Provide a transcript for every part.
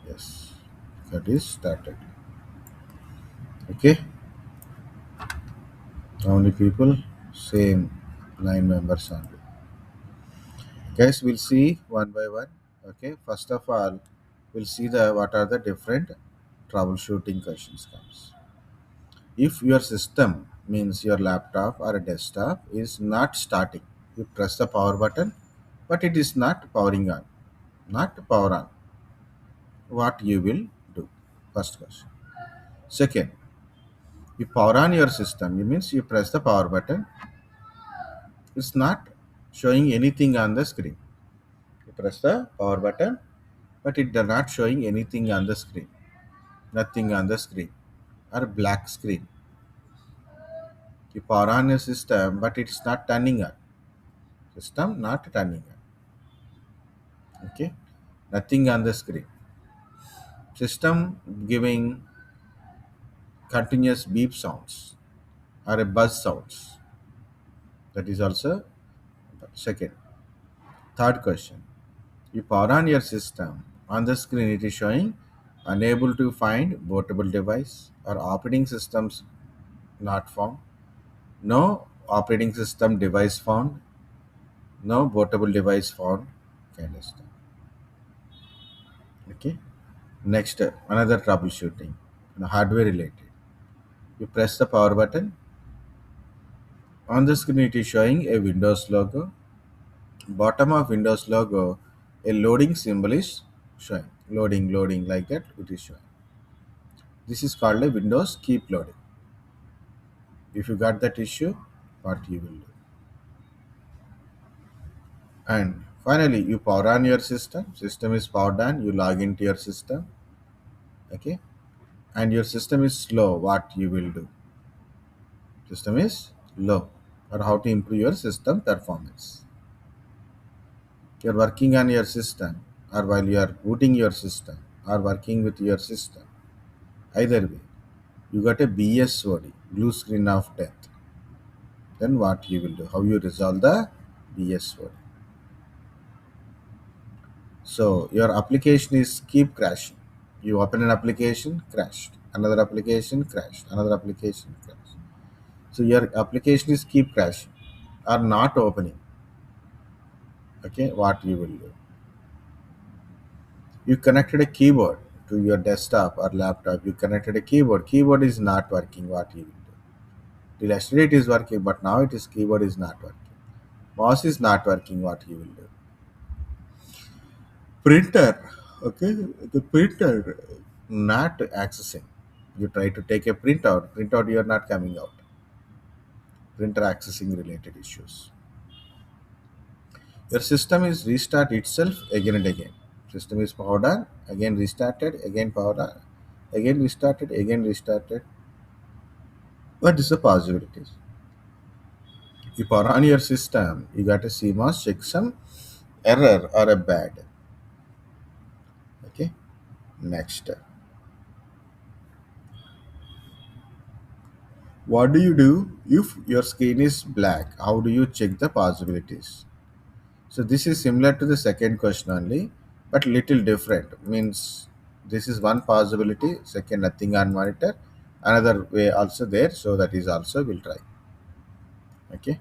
Yes, that is started. Okay, how many people? Same, 9 members only. Guys, we'll see one by one. Okay, first of all, we'll see the what are the different troubleshooting questions comes. If your system means your laptop or a desktop is not starting, you press the power button, but it is not powering on, not power on. What you will do? First question. Second, you power on your system. It means you press the power button. It's not showing anything on the screen. You press the power button, but it does not showing anything on the screen. Nothing on the screen or black screen. You power on your system, but it's not turning on. System not turning on. Okay, nothing on the screen. System giving continuous beep sounds or a buzz sounds. That is also second. Third question. You power on your system. On the screen, it is showing unable to find bootable device or operating systems not found. No operating system device found. No bootable device found. Kind of stuff. Okay. Next, another troubleshooting, hardware related. You press the power button. On the screen, it is showing a Windows logo. Bottom of Windows logo, a loading symbol is showing. Loading, loading like that. It is showing. This is called a Windows keep loading. If you got that issue, what you will do? And finally, you power on your system. System is powered on. You log into your system. Okay, and your system is slow. What you will do? System is low, or how to improve your system performance. You're working on your system, or while you are booting your system, or working with your system. Either way, you got a BSOD, blue screen of death. Then what you will do? How you resolve the BSOD? So your application is keep crashing. You open an application, crashed. Another application crashed. Another application crashed. So your application is keep crashing or not opening. Okay, what you will do? You connected a keyboard to your desktop or laptop. You connected a keyboard. Keyboard is not working. What you will do? Till yesterday it is working, but now it is keyboard is not working. Mouse is not working. What you will do? Printer. Okay, the printer not accessing. You try to take a printout you are not coming out. Printer accessing related issues. Your system is restart itself again and again. System is powered on, again restarted, again powered on, again restarted, again restarted. What is the possibilities? You power on your system, you got a CMOS checksum error or a bad. Okay, next. What do you do if your screen is black? How do you check the possibilities? So this is similar to the second question only, but little different. Means this is one possibility. Second, nothing on monitor. Another way also there. So that is also we'll try. Okay.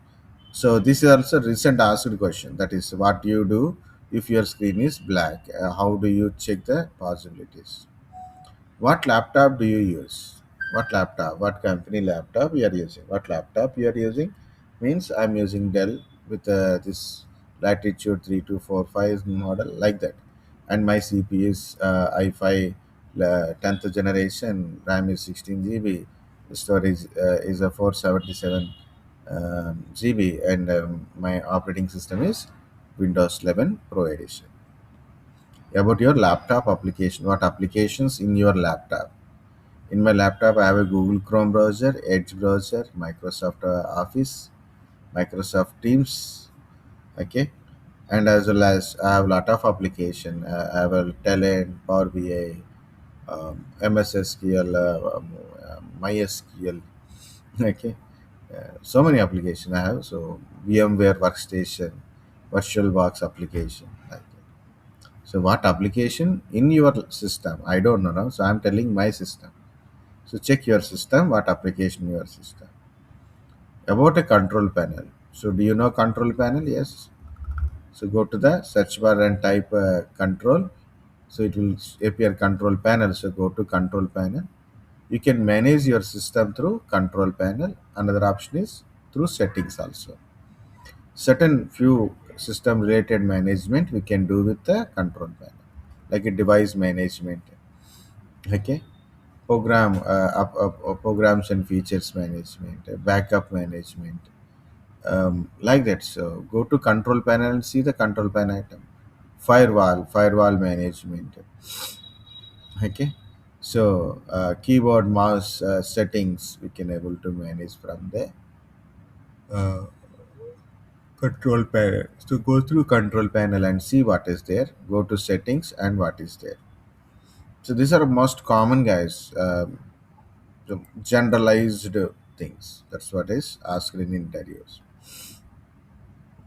So this is also recent asked question. That is, what do you do if your screen is black? How do you check the possibilities? What laptop do you use? What laptop? What company laptop you are using? What laptop you are using? Means I'm using Dell with this Latitude 3245 model like that, and my CPU is i5 10th generation. RAM is 16 GB. Storage is a 477 GB, and my operating system is Windows 11 Pro Edition. About your laptop application, what applications in your laptop? In my laptop, I have a Google Chrome browser, Edge browser, Microsoft Office, Microsoft Teams, okay, and as well as I have a lot of application. I have a Talent, Power BI, MS SQL, MySQL, okay. So many applications I have. So VMware Workstation, VirtualBox application, like that. So what application in your system, I don't know now, so I'm telling my system. So check your system, what application your system. About a control panel, so do you know control panel? Yes. So go to the search bar and type control. So it will appear control panel. So go to control panel. You can manage your system through control panel. Another option is through settings also. Certain few system related management we can do with the control panel, like a device management. Okay. Programs and features management, backup management, like that. So go to control panel and see the control panel item. Firewall management. Okay. So keyboard mouse settings we can able to manage from the uh, control panel. So go through control panel and see what is there. Go to settings and what is there. So these are most common, guys. The generalized things. That's what is asked in interviews.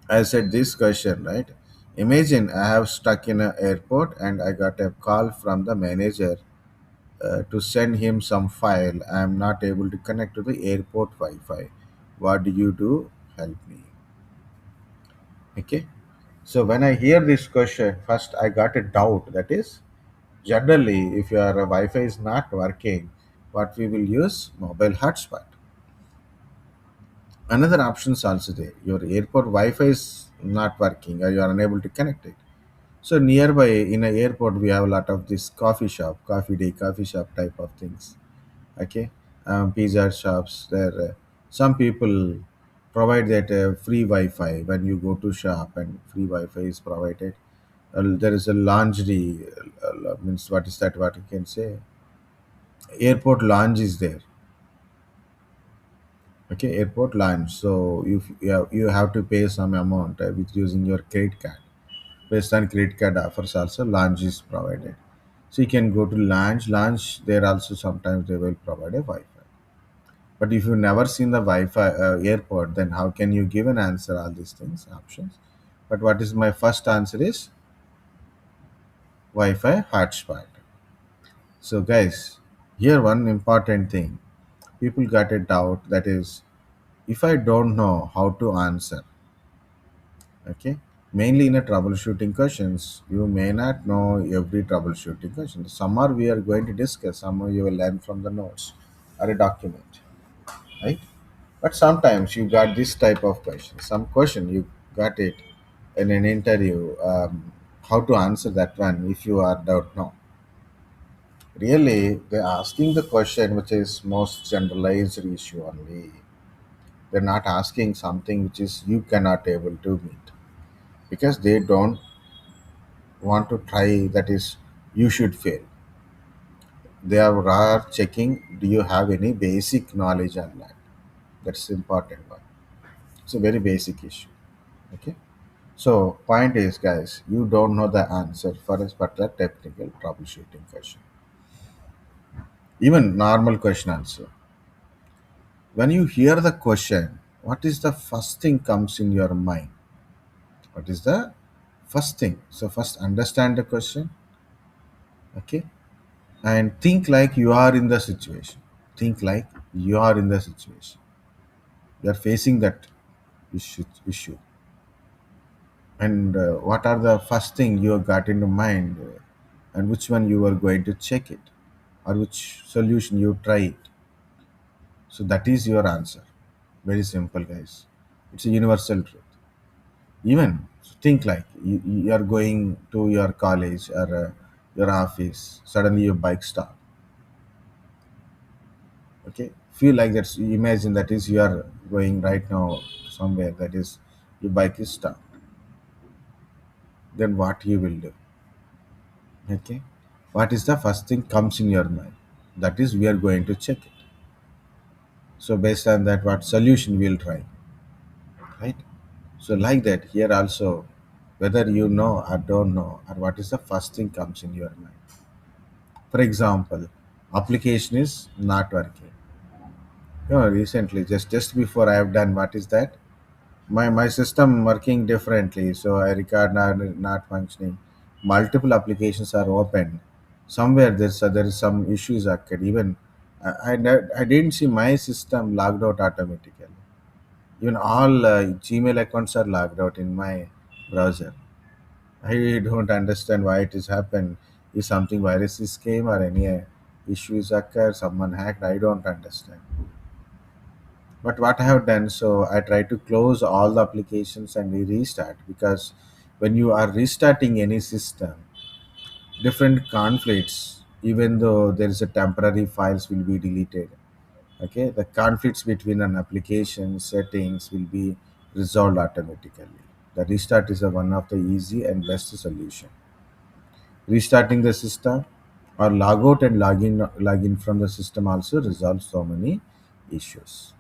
I said this question, right? Imagine I have stuck in an airport and I got a call from the manager to send him some file. I am not able to connect to the airport Wi-Fi. What do you do? Help me. Okay. So when I hear this question, first I got a doubt. That is, generally, if your Wi-Fi is not working, what we will use mobile hotspot. Another option is also there. Your airport Wi-Fi is not working, or you are unable to connect it. So nearby in an airport, we have a lot of this coffee shop, coffee day, coffee shop type of things. Okay, pizza shops. There, some people provide that free Wi-Fi when you go to shop, and free Wi-Fi is provided. There is a laundry. Means what is that? What you can say? Airport lounge is there. Okay, airport lounge. So you have to pay some amount with using your credit card. Based on credit card offers, also lounge is provided. So you can go to lounge. There also sometimes they will provide a Wi-Fi. But if you've never seen the Wi-Fi airport, then how can you give an answer all these things options? But what is my first answer is Wi-Fi hotspot. So guys, here one important thing. People got a doubt, that is, if I don't know how to answer, okay, mainly in a troubleshooting questions, you may not know every troubleshooting question. Some are we are going to discuss, some are you will learn from the notes or a document, right? But sometimes you got this type of question. Some question you got it in an interview. How to answer that one if you are don't know. Really, they're asking the question which is most generalized issue only. They're not asking something which is you cannot able to meet, because they don't want to try. That is, you should fail. They are checking. Do you have any basic knowledge on that? That's important one. It's a very basic issue. Okay. So point is, guys, you don't know the answer for a particular technical troubleshooting question. Even normal question also. When you hear the question, what is the first thing comes in your mind? What is the first thing? So first understand the question, okay, and think like you are in the situation. Think like you are in the situation. You are facing that issue, and what are the first thing you got into mind, and which one you are going to check it, or which solution you try it. So that is your answer. Very simple, guys. It's a universal truth. Even think like you are going to your college or your office. Suddenly your bike stop. Okay, feel like that. Imagine that is you are going right now somewhere. That is your bike is stopped. Then what you will do? Okay, what is the first thing comes in your mind? That is we are going to check it. So based on that, what solution we'll try, right? So like that here also, whether you know or don't know, or what is the first thing comes in your mind. For example, application is not working. Recently, just before I have done, what is that? My system working differently, so I record not functioning. multiple applications are open, somewhere there is some issues occurred. Even I didn't see my system logged out automatically. Even all Gmail accounts are logged out in my browser. I don't understand why it has happened. Is something viruses came or any issues occur? Someone hacked? I don't understand. But what I have done, so I try to close all the applications and we restart, because when you are restarting any system, different conflicts, even though there is a temporary files will be deleted. Okay, the conflicts between an application settings will be resolved automatically. The restart is a one of the easy and best solution. Restarting the system or log out and log in from the system also resolves so many issues.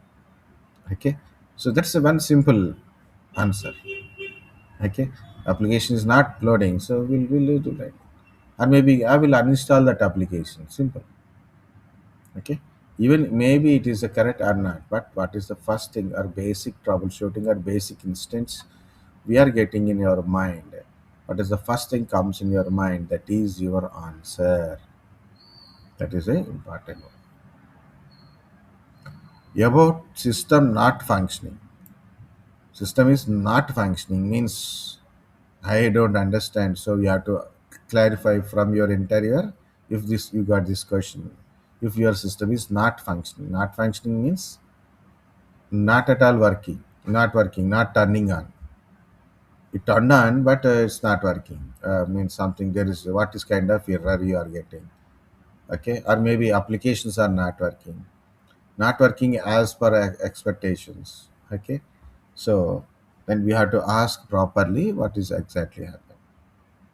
Okay, so that's a one simple answer. Okay, application is not loading, so we'll do that. Or maybe I will uninstall that application. Simple. Okay, even maybe it is a correct or not, but what is the first thing or basic troubleshooting or basic instance we are getting in your mind? What is the first thing comes in your mind? That is your answer. That is a important one. About system not functioning. System is not functioning means I don't understand. So you have to clarify from your interior if this you got this question. If your system is not functioning means not at all working, not turning on. It turned on, but it's not working. Means something there is what is kind of error you are getting. Okay, or maybe applications are not working as per expectations. Okay, so then we have to ask properly what is exactly happening.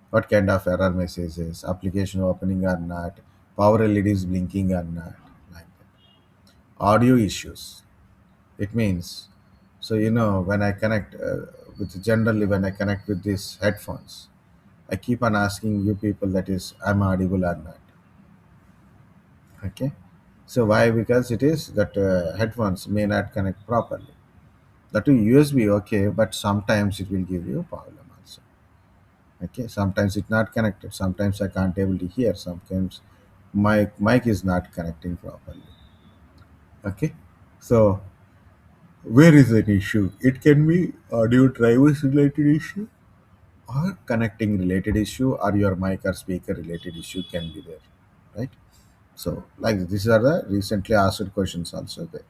What kind of error messages, application opening or not, power LEDs blinking or not, like that. Audio issues. It means, so when I connect with generally when I connect with these headphones, I keep on asking you people that is I'm audible or not. Okay, so why? Because it is that headphones may not connect properly. That too USB okay, but sometimes it will give you problem also. Okay, sometimes it's not connected. Sometimes I can't able to hear. Sometimes my mic is not connecting properly. Okay, so where is an issue? It can be audio drivers related issue or connecting related issue or your mic or speaker related issue can be there, right? So like these are the recently asked questions also there.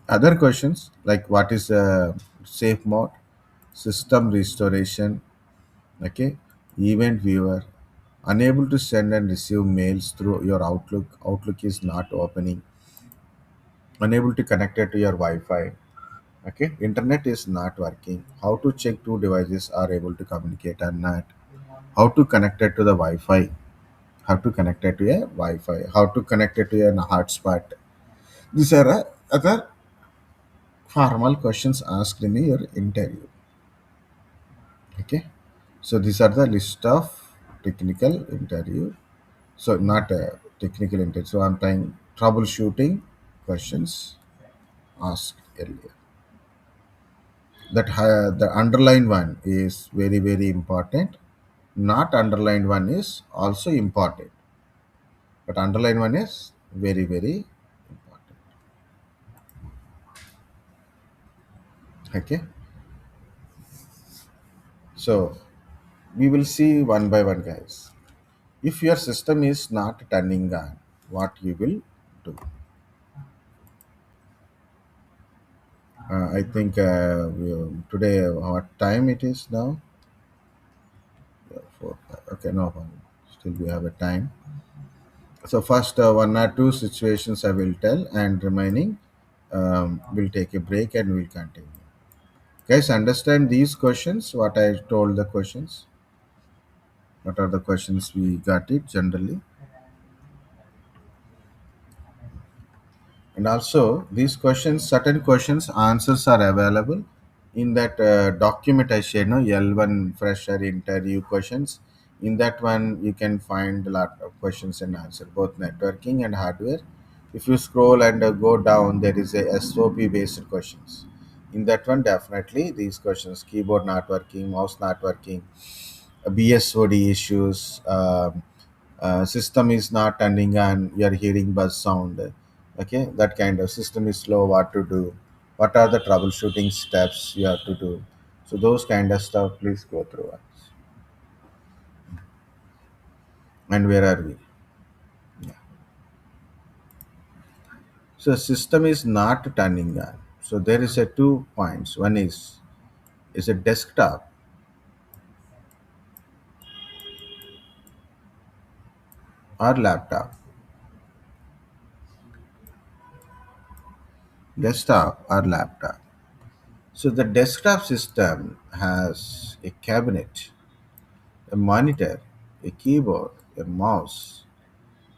Other questions like what is safe mode, system restoration, okay, event viewer, unable to send and receive mails through your Outlook is not opening, unable to connect it to your Wi-Fi. Okay, internet is not working. How to check two devices are able to communicate or not? How to connect it to the Wi-Fi? How to connect it to a Wi-Fi? How to connect it to a hotspot? These are other formal questions asked in your interview. Okay, so these are the list of technical interview. So not a technical interview. So I'm trying troubleshooting questions asked earlier. That the underlined one is very very important. Not underlined one is also important, but underlined one is very very important. Okay, so we will see one by one, guys. If your system is not turning on, what you will do? I think today what time it is now? Four. Okay, no problem. Still we have a time. So first one or two situations I will tell, and remaining we'll take a break and we'll continue. Guys, understand these questions? What I told the questions? What are the questions we got it generally? And also these questions, certain questions answers are available in that document I shared. No, L1 fresher interview questions. In that one, you can find a lot of questions and answer, both networking and hardware. If you scroll and go down, there is a SOP based questions. In that one, definitely these questions: keyboard not working, mouse not working, BSOD issues, system is not turning on, you are hearing buzz sound. Okay, that kind of system is slow, what to do, what are the troubleshooting steps you have to do. So those kind of stuff, please go through us. And where are we? Yeah. So system is not turning on. So there is a 2 points. One is a desktop or laptop. Desktop or laptop. So the desktop system has a cabinet, a monitor, a keyboard, a mouse.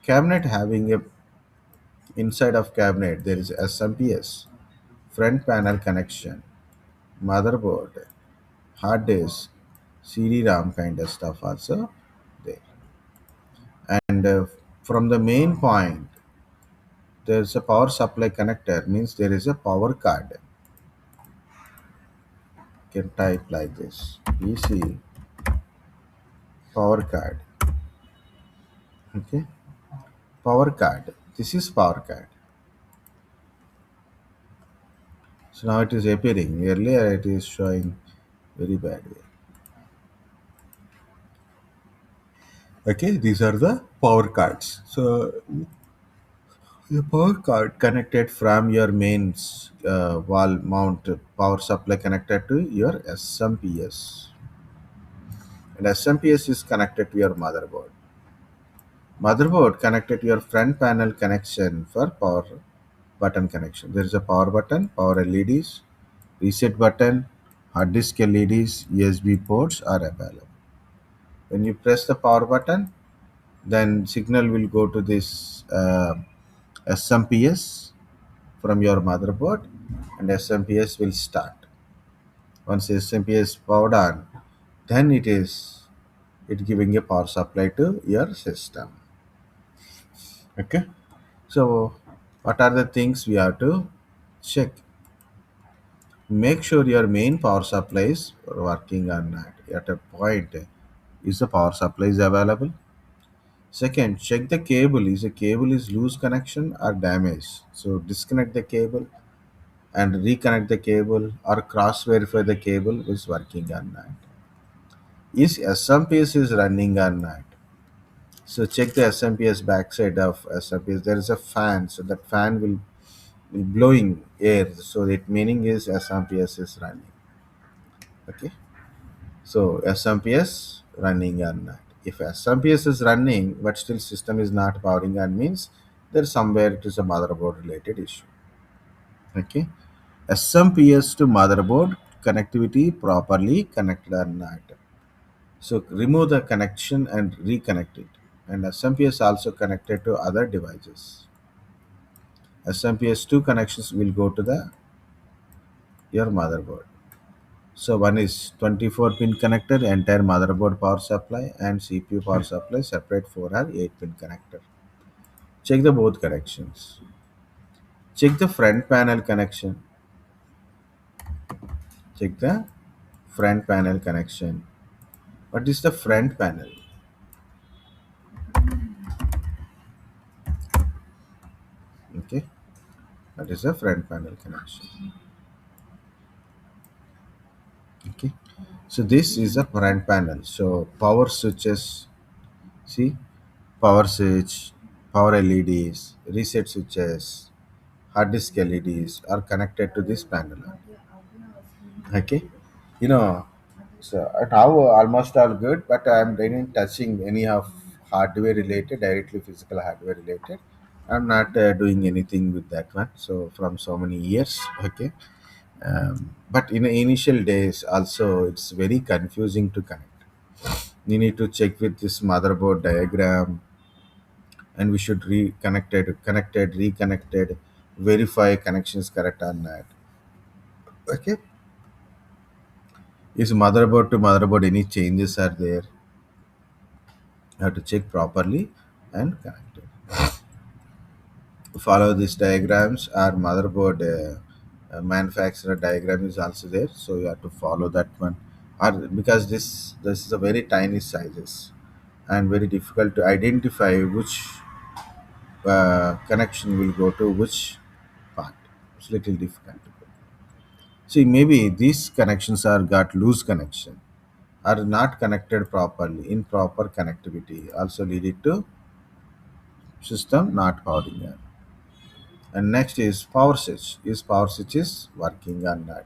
Cabinet having a inside of cabinet there is SMPS, front panel connection, motherboard, hard disk, CD-ROM kind of stuff also there. And from the main point, there's a power supply connector. Means there is a power card. You can type like this: PC power card. Okay, power card. This is power card. So now it is appearing. Earlier it is showing very bad way. Okay, these are the power cards. So the power card connected from your mains wall mount power supply connected to your SMPS, and SMPS is connected to your motherboard. Motherboard connected to your front panel connection for power button connection. There is a power button, power LEDs, reset button, hard disk LEDs, USB ports are available. When you press the power button, then signal will go to this SMPS from your motherboard, and SMPS will start. Once SMPS powered on, then it giving a power supply to your system. Okay. So what are the things we have to check? Make sure your main power supply is working or not. At a point, is the power supply is available? Second, check the cable. Is the cable is loose connection or damaged? So disconnect the cable and reconnect the cable or cross verify the cable is working or not. Is SMPS is running or not? So check the SMPS backside of SMPS. There is a fan, so that fan will be blowing air. So it meaning is SMPS is running. Okay. So SMPS running or not. If SMPS is running but still system is not powering on means there somewhere it is a motherboard related issue. Okay. SMPS to motherboard connectivity properly connected or not. So remove the connection and reconnect it. And SMPS also connected to other devices. SMPS 2 connections will go to the your motherboard. So one is 24 pin connector, entire motherboard power supply and CPU power supply separate 4 or 8 pin connector. Check the both connections. Check the front panel connection. Check the front panel connection. What is the front panel? Okay, that is the front panel connection. Okay, so this is a front panel. So power switches, see, power switch, power LEDs, reset switches, hard disk LEDs are connected to this panel. Okay, you know, so now almost all good, but I'm didn't touching any of hardware related, directly physical hardware related. I'm not doing anything with that one. So from so many years, okay. But in the initial days, also it's very confusing to connect. You need to check with this motherboard diagram, and we should reconnected, verify connections correct or not. Okay, is motherboard to motherboard any changes are there? You have to check properly and connect it. Follow these diagrams. Our motherboard manufacturer diagram is also there, so you have to follow that one. Or because this is a very tiny sizes and very difficult to identify which connection will go to which part. It's little difficult to go. See, maybe these connections are got loose connection, are not connected properly. Improper connectivity also leading to system not powering on. And next is power switch. Is power switch is working or not?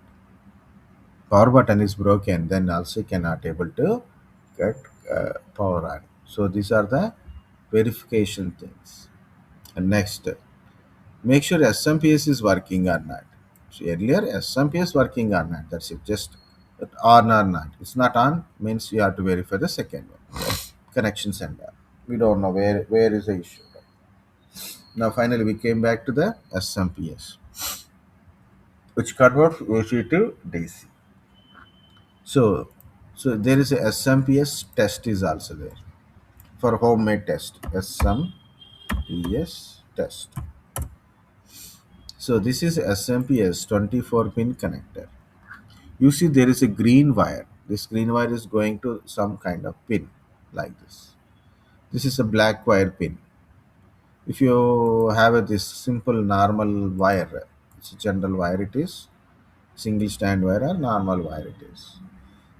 Power button is broken, then also cannot able to get power on. So these are the verification things. And next, make sure SMPS is working or not. So earlier SMPS working or not. That's it. Just on or not. It's not on means you have to verify the second one. Connection sender. We don't know where is the issue. Now finally we came back to the SMPS, which converts AC to DC. So so there is a SMPS test is also there for homemade test. SMPS test. So this is SMPS 24 pin connector. You see there is a green wire. This green wire is going to some kind of pin like this. This is a black wire pin. If you have this simple normal wire, it's a general wire it is, single stand wire or normal wire it is.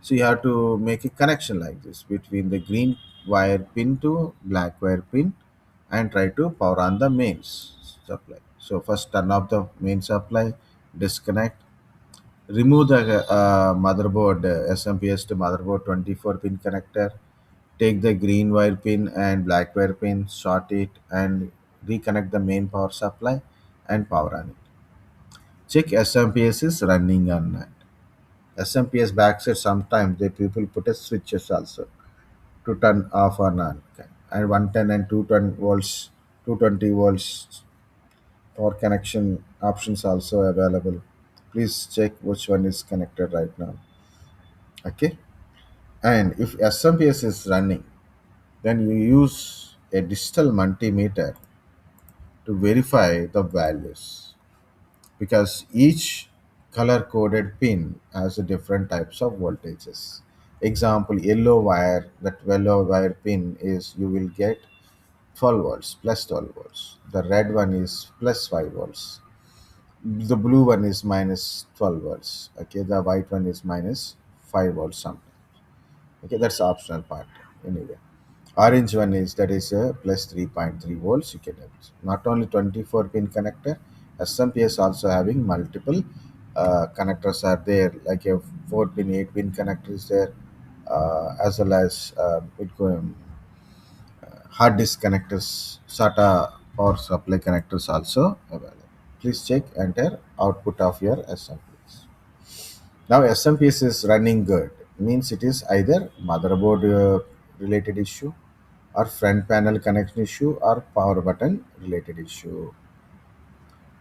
So you have to make a connection like this between the green wire pin to black wire pin and try to power on the mains supply. So first turn off the main supply, disconnect, remove the motherboard SMPS to motherboard 24 pin connector, take the green wire pin and black wire pin, short it and reconnect the main power supply and power on it. Check SMPS is running or not. SMPS backside sometimes the people put a switches also to turn off or on. Okay. And 110 and 220 volts, 220 volts power connection options also available. Please check which one is connected right now. Okay. And if SMPS is running, then you use a digital multimeter to verify the values because each color coded pin has a different types of voltages. Example, yellow wire, that yellow wire pin is you will get 12 volts plus 12 volts. The red one is plus 5 volts. The blue one is minus 12 volts. Okay, the white one is minus 5 volts something. Okay, that's optional part anyway. Orange one is that is a plus 3.3 volts. You can have it. Not only 24 pin connector, SMPS also having multiple connectors are there, like a 4 pin, 8 pin connector is there, as well as hard disk connectors, SATA power supply connectors also available. Please check enter output of your SMPS. Now SMPS is running good. Means it is either motherboard related issue or front panel connection issue or power button related issue.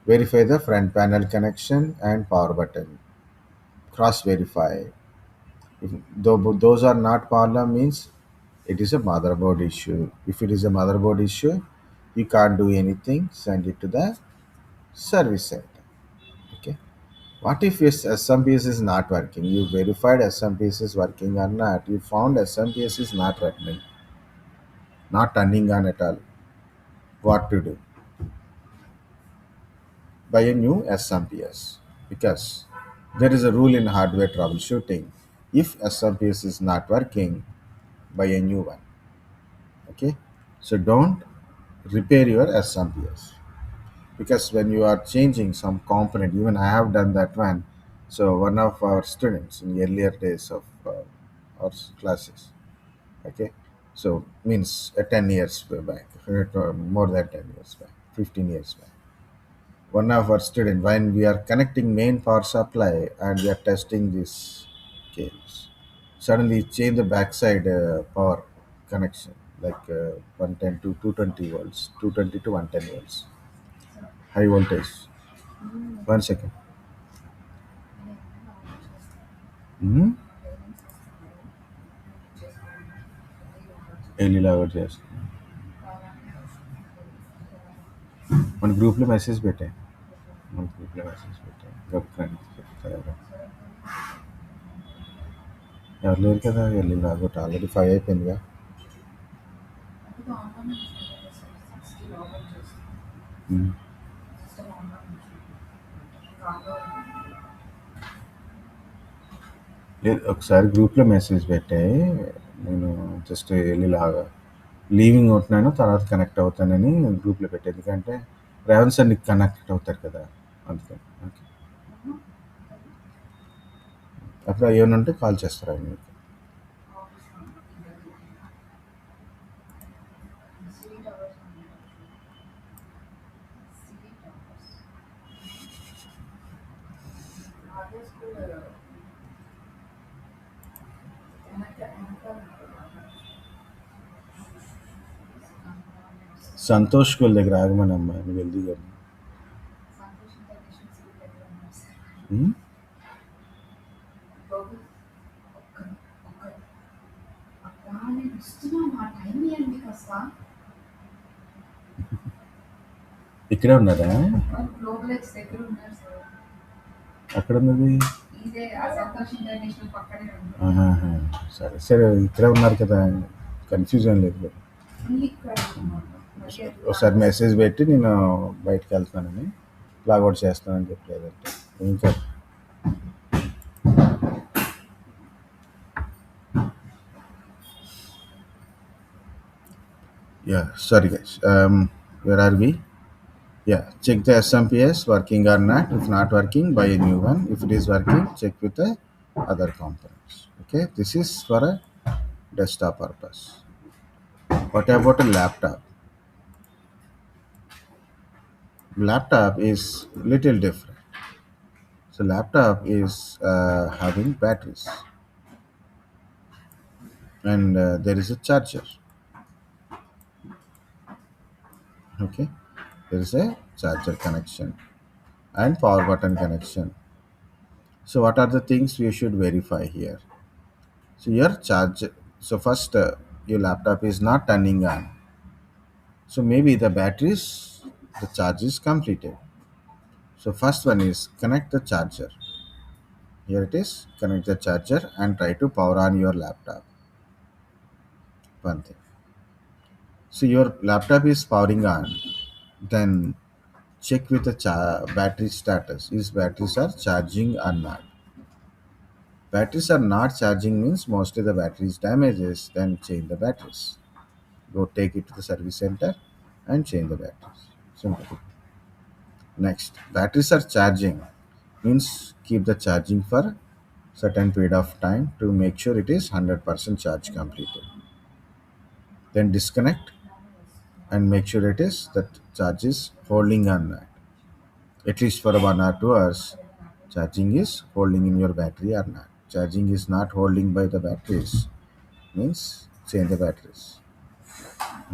Verify the front panel connection and power button. Cross verify. If those are not problem means it is a motherboard issue. If it is a motherboard issue, you can't do anything. Send it to the service center. Okay. What if this SMPS is not working? You verified SMPS is working or not. You found SMPS is not working, not turning on at all. What to do? Buy a new SMPS because there is a rule in hardware troubleshooting. If SMPS is not working, buy a new one. Okay, so don't repair your SMPS because when you are changing some component, even I have done that one. So one of our students in earlier days of our classes, okay, so means 10 years back, more than 10 years back, 15 years back, one of our student when we are connecting main power supply and we are testing these cables, suddenly change the backside power connection like 110 to 220 volts, 220 to 110 volts high voltage. 1 second. Hmm? ఎల్లిలా ఒకటి చేస్తా మన గ్రూప్లో message పెట్టే మన గ్రూప్లో message పెట్టే గొప్ప friends చెప్తారు ఎవరు లేరు కదా, వెళ్ళి లాగౌట్ ఆల్రెడీ 5 అయిపోయిందిగా. ఉమ్. లేదు, ఒకసారి గ్రూప్లో మెసేజ్ పెట్టాయి. నేను జస్ట్ వెళ్ళి లీవింగ్ ఉంటున్నాను, తర్వాత కనెక్ట్ అవుతానని గ్రూప్లో పెట్టాను. ఎందుకంటే రేవంత్ సార్ నీకు కనెక్ట్ అవుతారు కదా, అందుకని. ఓకే, అప్పుడు ఏమైనా ఉంటే కాల్ చేస్తారు ఆయన మీకు. సంతోష్ స్కూల్ దగ్గర ఆగమని అమ్మాయి, నువ్వు వెళ్ది కానీ. ఉమ్? ఇక్కడే ఉన్నారా? అక్కడ ఉన్నది. ఆహాహా. సరే సరే, ఇక్కడే ఉన్నారు కదా, కన్ఫ్యూజన్ లేదు కదా. ఒకసారి మెసేజ్ పెట్టి నేను బయటకు వెళ్తానని, లాగౌట్ చేస్తానని చెప్పలేదంటే ఇంకా. Yeah, sorry guys. Where are we? Yeah, check the SMPS working or not. If not working, buy a new one. If it is working, check with the other components. Okay, this is for a desktop purpose. What about a laptop? Laptop is little different. So laptop is having batteries, and there is a charger. Okay, there is a charger connection and power button connection. So what are the things we should verify here? So your charge. So first, your laptop is not turning on. So maybe the batteries, the charge is completed. So first one is connect the charger. Here it is. Connect the charger and try to power on your laptop. One thing. So your laptop is powering on. Then check with the battery status. Is batteries are charging or not? Batteries are not charging means mostly the battery is damages. Then change the batteries. Go take it to the service center and change the batteries. Simple. Next, batteries are charging means keep the charging for certain period of time to make sure it is 100% charge completed. Then disconnect and make sure it is that charge is holding on that. At least for 1 or 2 hours, charging is holding in your battery or not. Charging is not holding by the batteries means change the batteries.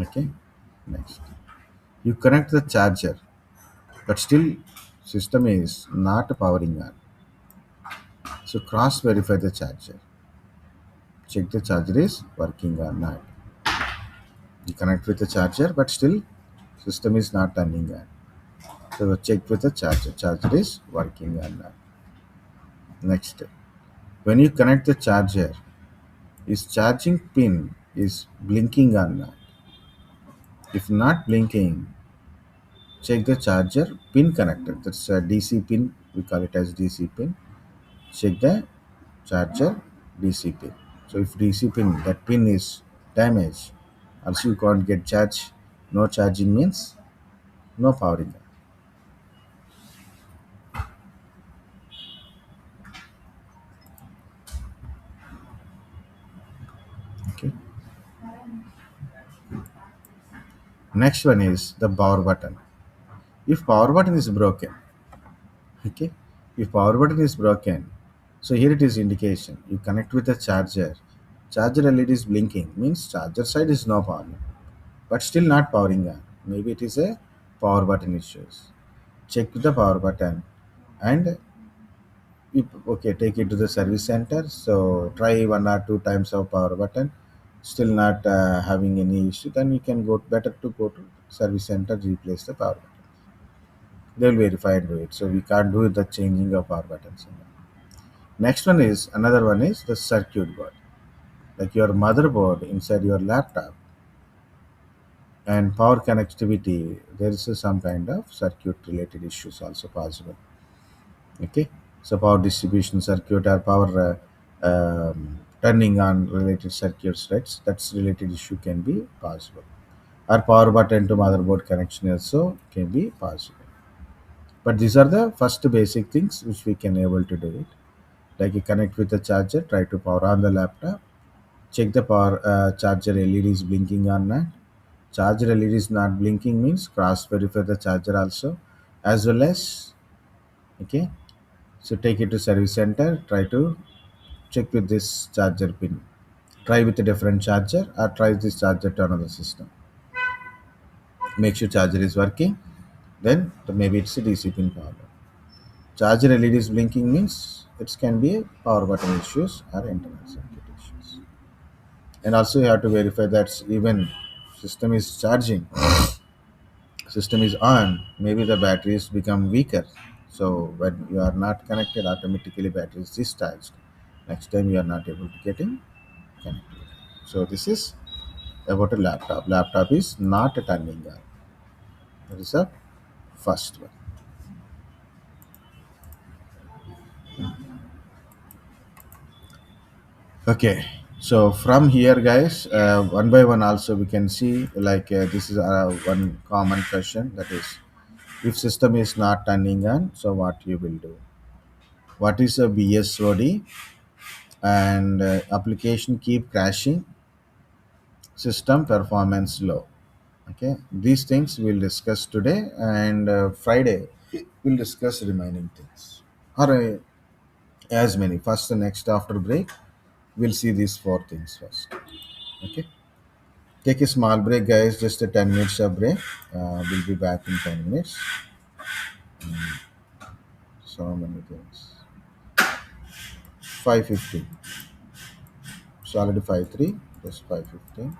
Okay. Next, you connect the charger, but still system is not powering on. So cross verify the charger. Check the charger is working or not. You connect with the charger, but still system is not turning on. So check with the charger. Charger is working or not. Next, when you connect the charger, is charging pin is blinking or not? If not blinking, check the charger pin connector. That's a DC pin. We call it as DC pin. Check the charger DC pin. So if DC pin, that pin is damaged, also you can't get charge. No charging means no powering. Okay. Next one is the power button. If power button is broken, okay. If power button is broken, so here it is indication. You connect with the charger. Charger LED is blinking means charger side is no power, but still not powering on. Maybe it is a power button issues. Check the power button and okay, take it to the service center. So try 1 or 2 times of power button, still not having any issue, then you can go, better to go to service center, replace the power button. They will verify and do it, so we can't do the changing of power buttons. Next one is another one is the circuit board, like your motherboard inside your laptop and power connectivity. There is some kind of circuit related issues also possible. Okay, so power distribution circuit or power turning on related circuits, right? That's related issue can be possible. Or power button to motherboard connection also can be possible. But these are the first basic things which we can able to do it. Like you connect with the charger, try to power on the laptop, check the power charger LED is blinking or not. Charger LED is not blinking means cross verify the charger also, as well as okay. So take it to service center, try to check with this charger pin. Try with a different charger or try this charger to another system. Make sure charger is working. Then maybe it's a DC pin problem. Charger LED is blinking means it can be a power button issues or internal circuit issues. And also you have to verify that even system is charging, system is on, maybe the batteries become weaker. So when you are not connected, automatically battery is discharged. Next time you are not able to get in connected. So this is about a laptop. Laptop is not a turning on. That is the first one. Okay. So from here, guys, one by one also we can see like this is one common question, that is if system is not turning on, so what you will do? What is a BSOD? And application keep crashing, system performance low. Okay, these things we'll discuss today, and Friday we'll discuss remaining things. Or as many. First, the next after break, we'll see these four things first. Okay. Take a small break, guys. Just a 10 minutes of break. We'll be back in 10 minutes. So many things. 5:50. It's already 5:03. Just 5:15.